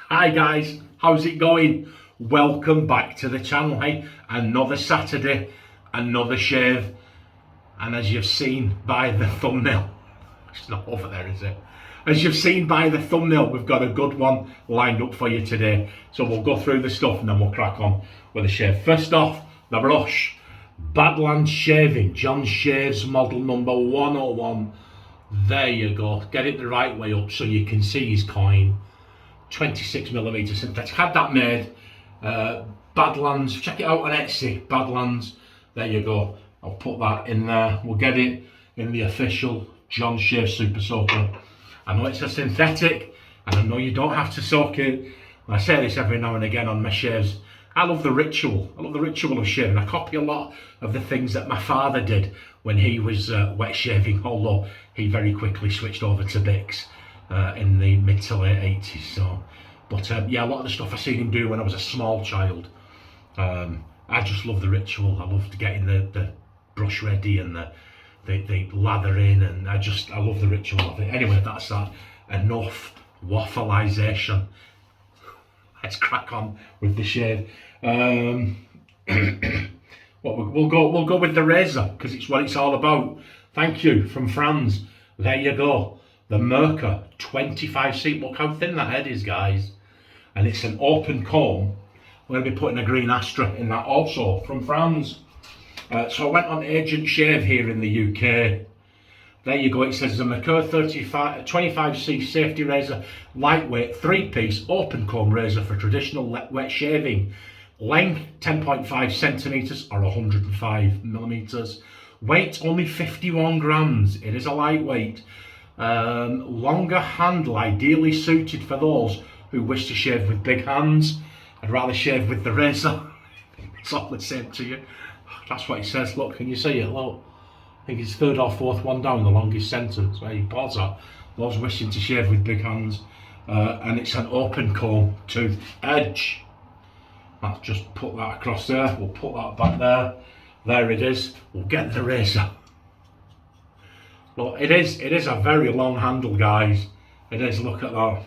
Hi guys, how's it going? Welcome back to the channel. Hey, another Saturday, another shave, and as you've seen by the thumbnail, it's not over there, is it? As you've seen by the thumbnail, we've got a good one lined up for you today. So we'll go through the stuff and then we'll crack on with the shave. First off, the brush. Badlands Shaving, John Shaves model number 101. There you go. Get it the right way up so you can see his coin. 26mm synthetic. Had that made. Badlands. Check it out on Etsy. Badlands. There you go. I'll put that in there. We'll get it in the official John Shave Super Soaker. I know it's a synthetic, and I know you don't have to soak it. I say this every now and again on my shaves. I love the ritual. I love the ritual of shaving. I copy a lot of the things that my father did when he was wet shaving, although he very quickly switched over to Bix in the mid to late 80s. So, but yeah, a lot of the stuff I seen him do when I was a small child. I just love the ritual. I loved getting the brush ready and the lather in, and I love the ritual of it. Anyway, that's that. Enough waffleization. Let's crack on with the shave. We'll go with the razor because it's what it's all about. Thank you from Franz. There you go. The Merkur 25C. Look how thin that head is, guys. And it's an open comb. We're going to be putting a green Astra in that also from Franz. So I went on Agent Shave here in the UK. There you go. It says the merkur 25C safety razor, lightweight, 3-piece open comb razor for traditional wet shaving. Length 10.5 centimeters or 105mm. Weight only 51 grams. It is a lightweight. Longer handle, ideally suited for those who wish to shave with big hands. I'd rather shave with the razor. It's all the same to you. That's what it says. Look, can you see it? Look. I think it's third or fourth one down, the longest sentence where you pause at. Those wishing to shave with big hands. And it's an open comb tooth edge. Let's just put that across there. We'll put that back there. There it is. We'll get the razor. Look, it is a very long handle, guys. It is. Look at that.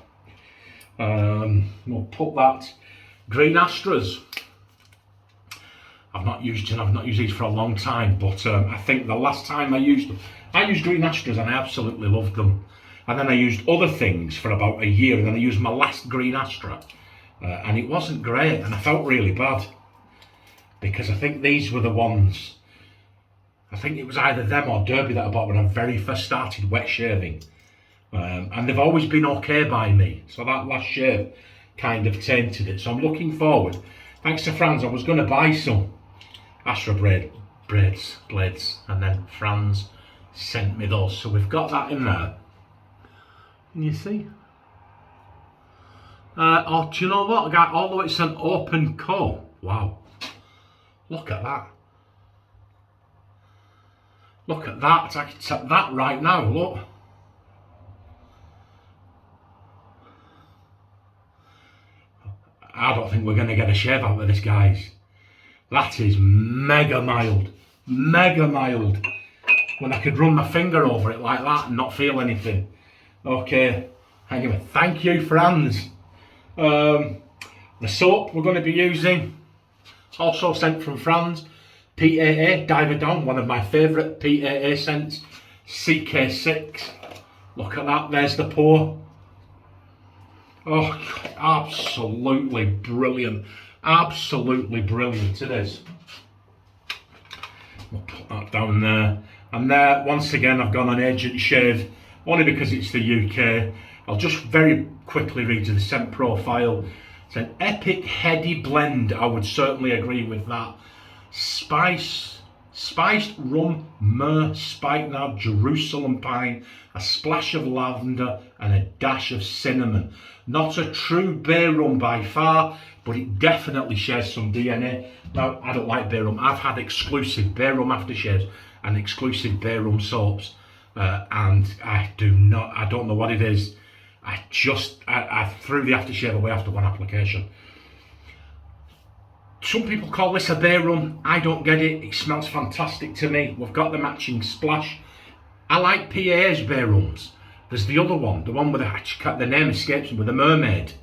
We'll put that. Green Astras. I've not used these for a long time, but I think the last time I used them, I used Green Astras and I absolutely loved them. And then I used other things for about a year, and then I used my last Green Astra, and it wasn't great, and I felt really bad because I think these were the ones. I think it was either them or Derby that I bought when I very first started wet shaving, and they've always been okay by me. So that last shave kind of tainted it. So I'm looking forward. Thanks to Franz, I was going to buy some Astra blades, and then Franz sent me those. So we've got that in there. Can you see? Oh, do you know what? Although it's an open comb. Wow. Look at that. Look at that. I can tap that right now. Look. I don't think we're going to get a shave out of this, guys. That is mega mild. Mega mild. When I could run my finger over it like that and not feel anything. Okay. Anyway, thank you, Franz. The soap we're going to be using, also sent from Franz. PAA, Diver Down, one of my favourite PAA scents. CK6. Look at that. There's the pour. Oh, absolutely brilliant. Absolutely brilliant it is. We'll put that down there. And there, once again, I've gone on Agent Shave, only because it's the UK. I'll just very quickly read you the scent profile. It's an epic heady blend. I would certainly agree with that. Spiced rum, myrrh, spikenard, Jerusalem pine, a splash of lavender and a dash of cinnamon. Not a true beer rum by far, but it definitely shares some DNA. Now, I don't like beer rum. I've had exclusive beer rum aftershaves and exclusive beer rum soaps, and I don't know what it is. I threw the aftershave away after one application. Some people call this a beer rum. I don't get it. It smells fantastic to me. We've got the matching splash. I like PA's beer rums. There's the other one, the one with the name escapes me, with the mermaid.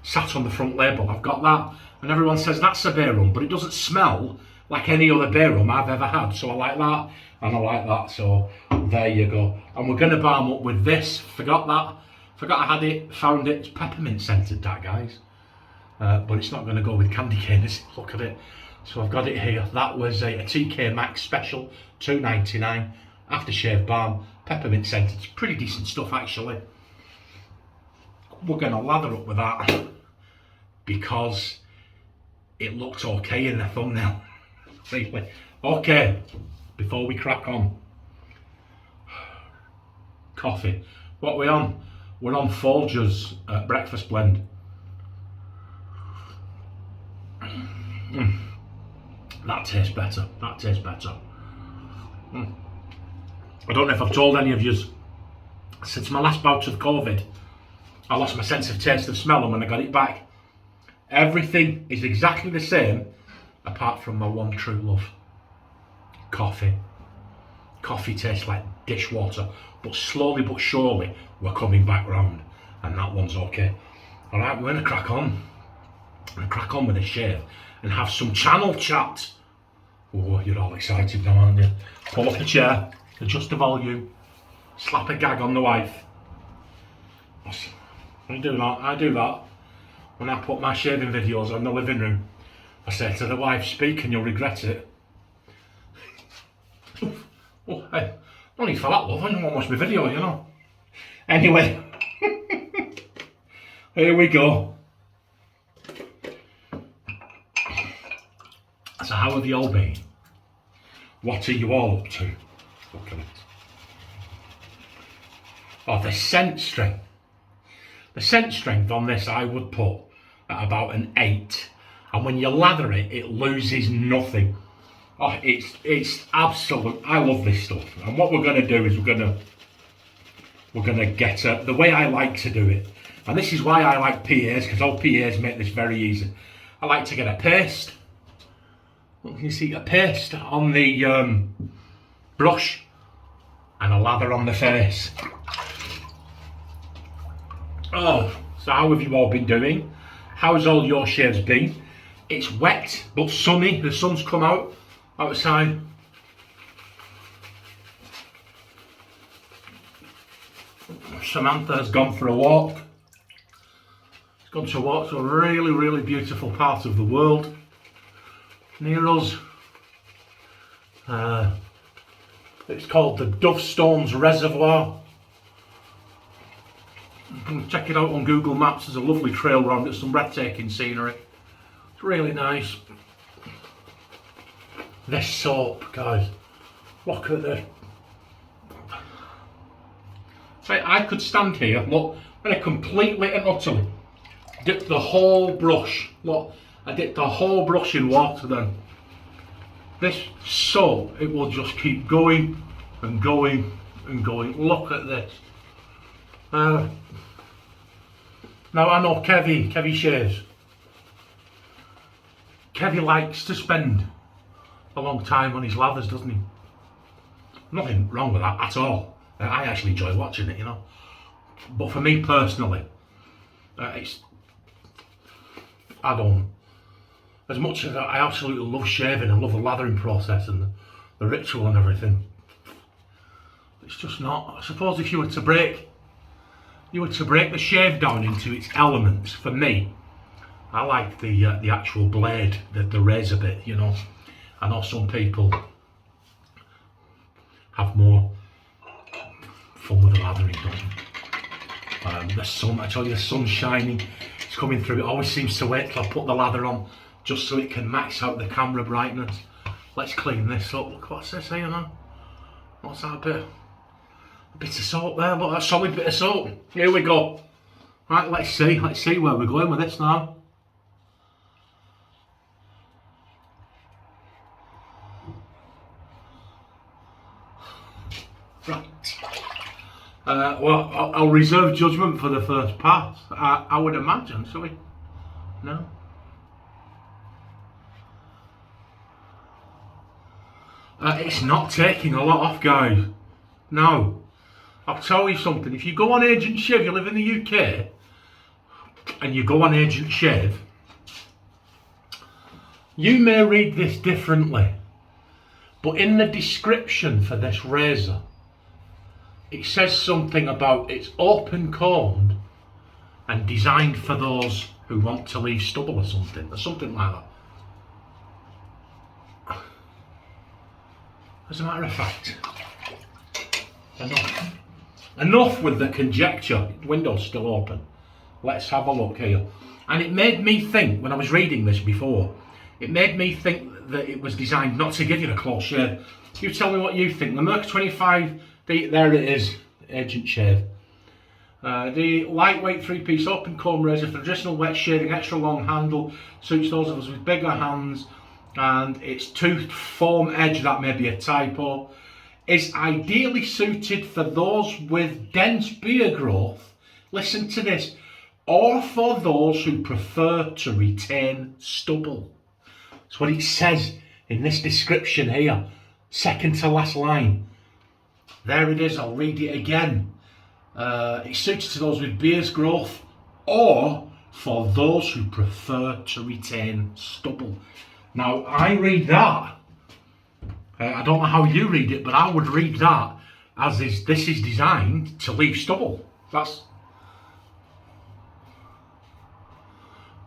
sat on the front label. I've got that, and everyone says that's a beer rum, but it doesn't smell like any other beer rum I've ever had. So I like that, and I like that. So there you go. And we're gonna balm up with this. Forgot I had it. Found it. It's peppermint scented, that, guys. But it's not going to go with candy cane, is it? Look at it. So I've got it here. That was a TK Maxx special, $2.99. Aftershave balm, peppermint scented. It's pretty decent stuff, actually. We're going to lather up with that because it looked okay in the thumbnail. Really. Okay, before we crack on. Coffee. What are we on? We're on Folgers breakfast blend. That tastes better. That tastes better. I don't know if I've told any of you, since my last bout of COVID, I lost my sense of taste of smell, and when I got it back, everything is exactly the same apart from my one true love. Coffee. Coffee tastes like dishwater, but slowly but surely we're coming back round, and that one's okay. Alright, we're going to crack on. I'm going to crack on with a shave and have some channel chat. Oh, you're all excited now, aren't you? Pull up a chair, adjust the volume, slap a gag on the wife. I do that when I put my shaving videos on the living room. I say to the wife, speak and you'll regret it. Oh, hey, no need for that, love. I don't want to watch my video, you know. Anyway, here we go. So how have you all been? What are you all up to? Look at it. Oh, the scent strength. The scent strength on this I would put at about an 8. And when you lather it, it loses nothing. Oh, it's absolute. I love this stuff. And what we're going to do is we're going to get the way I like to do it. And this is why I like PAs, because all PAs make this very easy. I like to get a paste. You see a paste on the brush and a lather on the face. Oh, so how have you all been doing? How's all your shaves been? It's wet but sunny. The sun's come out outside. Samantha has gone for a walk. She's gone to walk to a really, really beautiful part of the world near us. It's called the Dovestones Reservoir. You can check it out on Google Maps. There's a lovely trail around it, some breathtaking scenery. It's really nice. This soap, guys, look at this. So I could stand here, look, and I completely and utterly dip the whole brush. Look, I dipped the whole brush in water then. This soap, it will just keep going and going and going. Look at this. Now I know Kevy shaves. Kevy likes to spend a long time on his lathers, doesn't he? Nothing wrong with that at all. I actually enjoy watching it, you know. But for me personally, I don't. As much as I absolutely love shaving and love the lathering process and the ritual and everything, it's just not. I suppose if you were to break the shave down into its elements, for me, I like the actual blade, the razor bit, you know. I know some people have more fun with the lathering, don't they? The sun, I tell you, the sun's shining, it's coming through. It always seems to wait till I put the lather on just so it can max out the camera brightness. Let's clean this up. Look, what's this here now? What's that bit? A bit of soap there, look, that solid bit of soap. Here we go. Right, let's see where we're going with this now. Right. Well, I'll reserve judgment for the first part. I would imagine, shall we? No? It's not taking a lot off, guys. No. I'll tell you something. If you go on Agent Shiv, you live in the UK, and you go on Agent Shave, you may read this differently, but in the description for this razor, it says something about it's open combed and designed for those who want to leave stubble or something like that. As a matter of fact, enough with the conjecture. The window's still open. Let's have a look here. And it made me think, when I was reading this before, it made me think that it was designed not to give you a close shave. You tell me what you think. The Merkur 25, there it is, Agent Shave. The lightweight 3-piece open comb razor for traditional wet shaving, extra long handle, suits those of us with bigger hands, and its toothed foam edge, that may be a typo, is ideally suited for those with dense beard growth, listen to this, or for those who prefer to retain stubble. That's what it says in this description here, second to last line. There it is, I'll read it again. It's suited to those with beard growth or for those who prefer to retain stubble. Now, I read that, I don't know how you read it, but I would read that as this is designed to leave stubble. And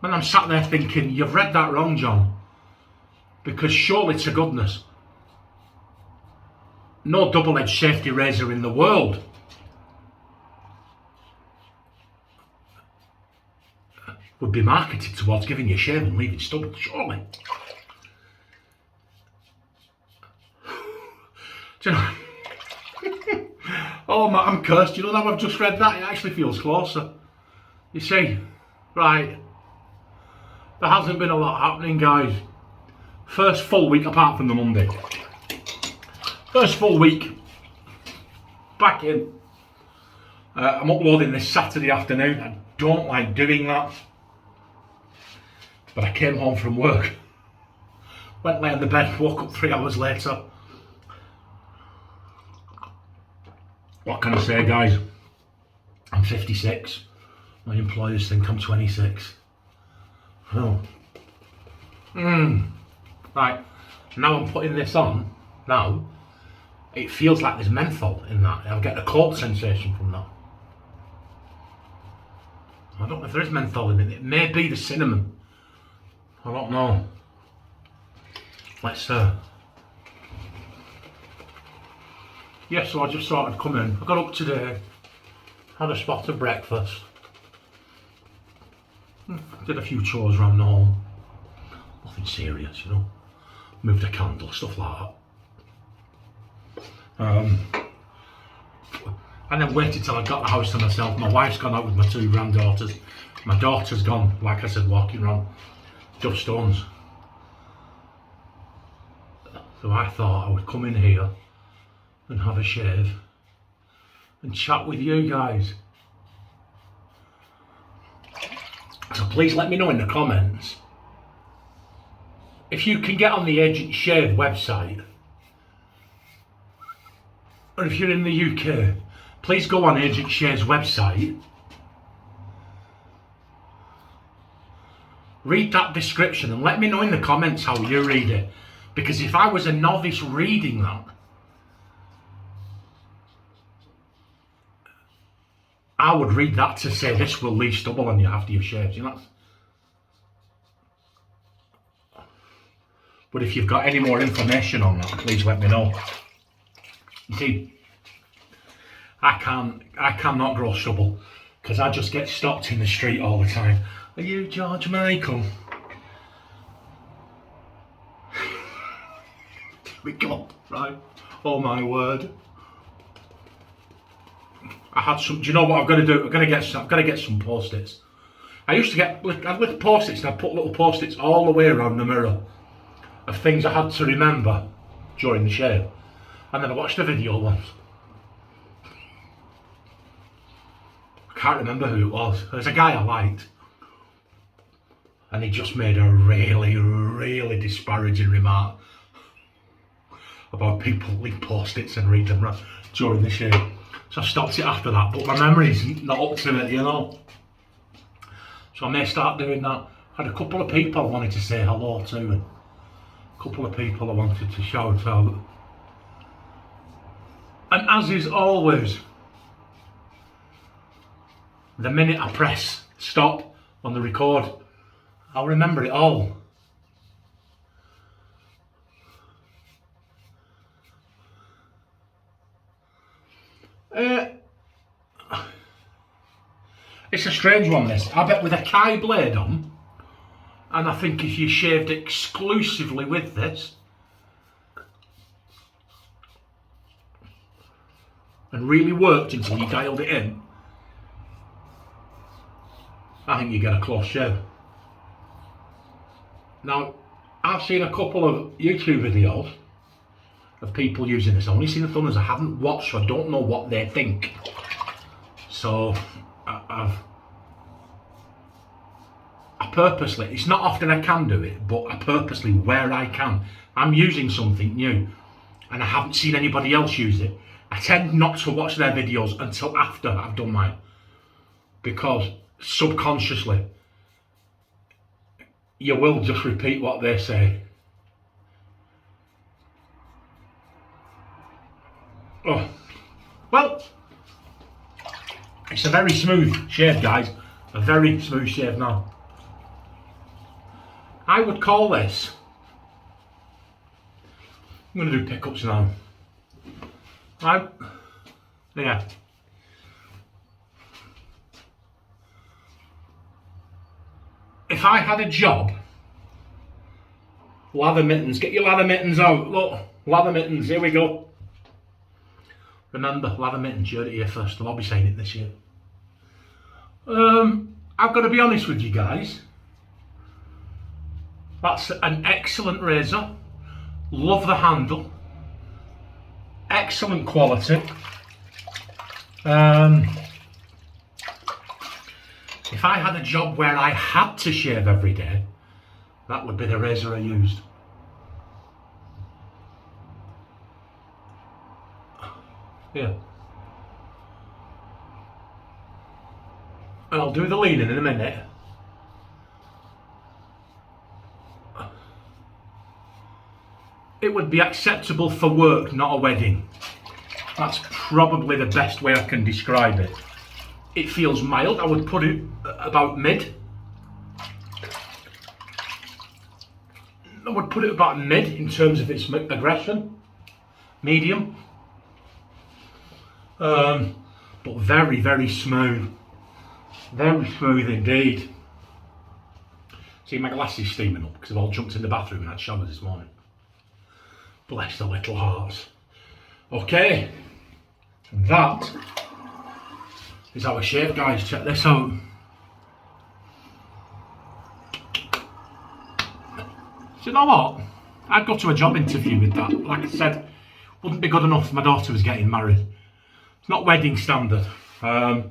I'm sat there thinking, you've read that wrong, John. Because surely to goodness, no double-edged safety razor in the world would be marketed towards giving you a shave and leaving stubble, surely. Do you know? Oh, I'm cursed. You know, now I've just read that, it actually feels closer. You see, right, there hasn't been a lot happening, guys. First full week, apart from the Monday. First full week, back in. I'm uploading this Saturday afternoon. I don't like doing that. But I came home from work, went lay on the bed, woke up 3 hours later. What can I say, guys? I'm 56. My employers think I'm 26. Oh. Right, now I'm putting this on. Now, it feels like there's menthol in that. I'll get a cold sensation from that. I don't know if there is menthol in it. It may be the cinnamon. I don't know. Let's yeah, so I just thought I'd come in. I got up today, had a spot of breakfast, did a few chores around home. Nothing serious, you know. Moved a candle, stuff like that. And then waited till I got the house to myself. My wife's gone out with my 2 granddaughters. My daughter's gone, like I said, walking around Duff Stones. So I thought I would come in here and have a shave and chat with you guys. So please let me know in the comments if you can get on the Agent Shave website, or if you're in the UK, please go on Agent Shave's website, read that description and let me know in the comments how you read it. Because if I was a novice reading that, I would read that to say this will leave stubble on you after you've shaved, you know. But if you've got any more information on that, please let me know. You see, I cannot grow stubble because I just get stopped in the street all the time. Are you George Michael? Here we go, right? Oh my word. I had some. Do you know what I've got to do? I've got to get some post-its. I used to get with post-its, and I put little post-its all the way around the mirror of things I had to remember during the shave. And then I watched a video once. I can't remember who it was. There's a guy I liked, and he just made a really, really disparaging remark about people leave post-its and read them during the shave. So I stopped it after that, but my memory's not up to it, you know. So I may start doing that. I had a couple of people I wanted to say hello to, and a couple of people I wanted to shout out. And as is always, the minute I press stop on the record, I'll remember it all. It's a strange one, this. I bet with a Kai blade on, and I think if you shaved exclusively with this, and really worked until you dialed it in, I think you get a close shave. Now, I've seen a couple of YouTube videos of people using this. I've only seen the thumbnails. I haven't watched, so I don't know what they think. So I purposely, it's not often I can do it, but I purposely, where I can, I'm using something new and I haven't seen anybody else use it. I tend not to watch their videos until after I've done mine, because subconsciously you will just repeat what they say. Oh, well, it's a very smooth shave, guys. A very smooth shave now. I would call this, I'm going to do pickups now. Yeah. If I had a job, lather mittens, get your lather mittens out. Look, lather mittens, here we go. Remember, lather mittens, you heard it here first. I'll be saying it this year. I've got to be honest with you guys. That's an excellent razor. Love the handle. Excellent quality. If I had a job where I had to shave every day, that would be the razor I used. Yeah. And I'll do the leaning in a minute. It would be acceptable for work, not a wedding. That's probably the best way I can describe it. It feels mild. I would put it about mid. I would put it about mid in terms of its aggression. Medium. But very, very smooth. Very smooth indeed. See, my glasses steaming up because I've all jumped in the bathroom and had showers this morning. Bless the little hearts. Okay, that is our shave, guys. Check this out. So you know what? I'd go to a job interview with that. Like I said, wouldn't be good enough. My daughter was getting married. It's not wedding standard. I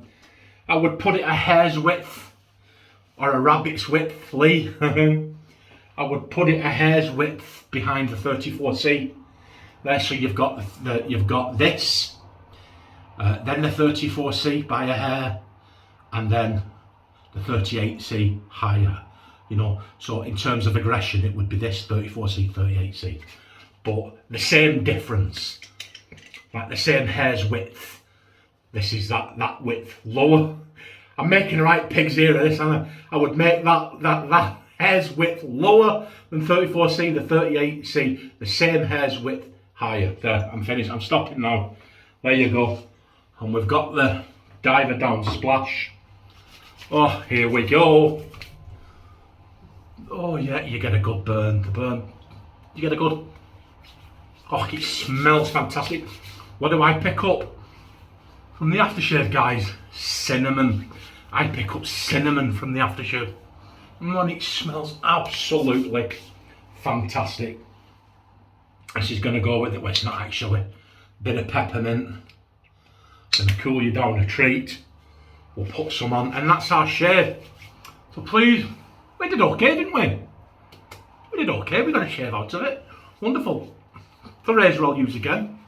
would put it a hair's width or a rabbit's width, Lee. I would put it a hair's width behind the 34C. There, so you've got this, then the 34C by a hair, and then the 38C higher. You know, so in terms of aggression, it would be this 34C, 38C, but the same difference, like the same hair's width. This is that width lower. I'm making the right pigs here of this, and I would make that hair's width lower than 34C, the 38C, the same hair's width higher. There, I'm finished. I'm stopping now. There you go. And we've got the diver down splash. Oh, here we go. Oh yeah, you get a good burn. The burn, you get a good. Oh, it smells fantastic. What do I pick up from the aftershave, guys? Cinnamon. I pick up cinnamon from the aftershave. And it smells absolutely fantastic. This is going to go with it. Well, it's not actually. Bit of peppermint. Going to cool you down a treat. We'll put some on, and that's our shave. So please, we did okay, didn't we? We did okay. We got a shave out of it. Wonderful. The razor I'll use again.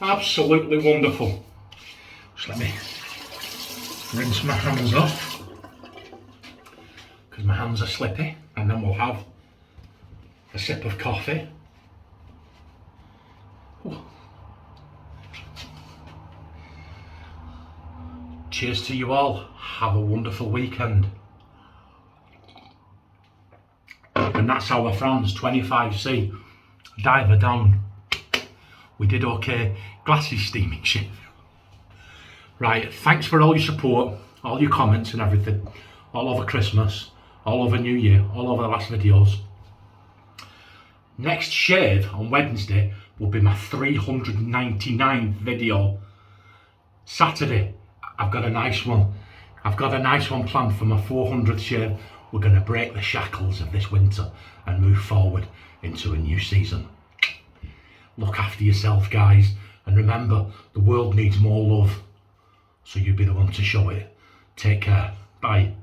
Absolutely wonderful. Just let me rinse my hands off. because my hands are slippy, and then we'll have a sip of coffee. Ooh. Cheers to you all. Have a wonderful weekend. And that's our France 25C diver down. We did okay. Glasses steaming shit. Right, thanks for all your support, all your comments and everything, all over Christmas, all over New Year, all over the last videos. Next shave on Wednesday will be my 399th video. Saturday, I've got a nice one. I've got a nice one planned for my 400th shave. We're going to break the shackles of this winter and move forward into a new season. Look after yourself, guys, and remember, the world needs more love, so you be the one to show it. Take care. Bye.